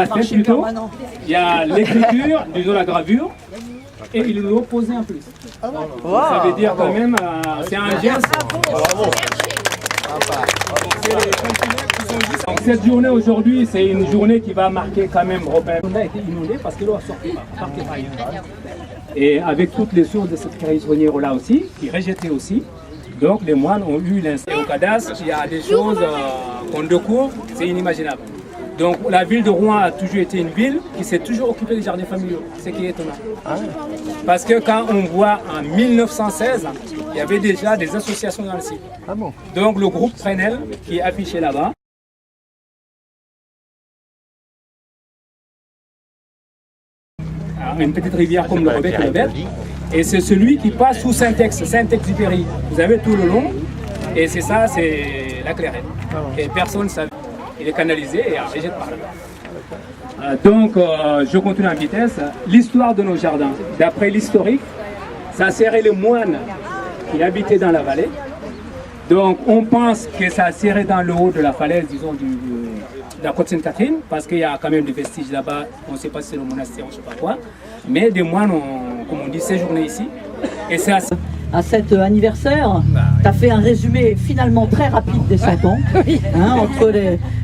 Plutôt, il y a l'écriture, disons la gravure, et il l'ont posé en plus. Ça veut dire quand même, c'est un geste. Donc cette journée aujourd'hui, c'est une journée qui va marquer quand même Robin. On a été inondé parce que l'eau a sorti par ailleurs. Et avec toutes les sources de cette carissonnière là aussi, qui rejetaient aussi. Donc les moines ont eu l'instinct. Au cadastre, il y a des choses qu'on découvre, c'est inimaginable. Donc la ville de Rouen a toujours été une ville qui s'est toujours occupée des jardins familiaux, ce qui est étonnant. Parce que quand on voit en 1916, il y avait déjà des associations dans le site. Donc le groupe Fresnel qui est affiché là-bas. Une petite rivière comme le Rebet et le Bête. Et c'est celui qui passe sous Saint-Exupéry. Vous avez tout le long. Et c'est ça, c'est la Clairette. Et personne ne savait. Il est canalisé et rejette par là. Donc, je continue en vitesse. L'histoire de nos jardins. D'après l'historique, ça serait les moines qui habitaient dans la vallée. Donc, on pense que ça serait dans le haut de la falaise, disons, de la côte Sainte-Catherine, parce qu'il y a quand même des vestiges là-bas. On ne sait pas si c'est le monastère ou je ne sais pas quoi. Mais des moines ont, comme on dit, séjourné ici. Et c'est à cet anniversaire, tu as fait un résumé finalement très rapide des 100 ans, hein, entre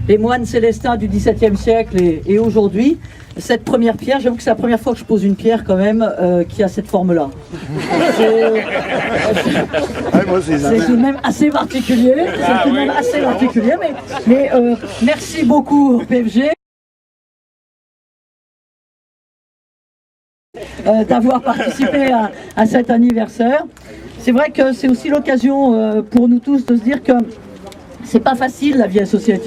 les moines célestins du XVIIe siècle et aujourd'hui. Cette première pierre, j'avoue que c'est la première fois que je pose une pierre quand même qui a cette forme-là. C'est tout de même assez particulier, mais merci beaucoup PFG. D'avoir participé à cet anniversaire. C'est vrai que c'est aussi l'occasion pour nous tous de se dire que c'est pas facile la vie associative.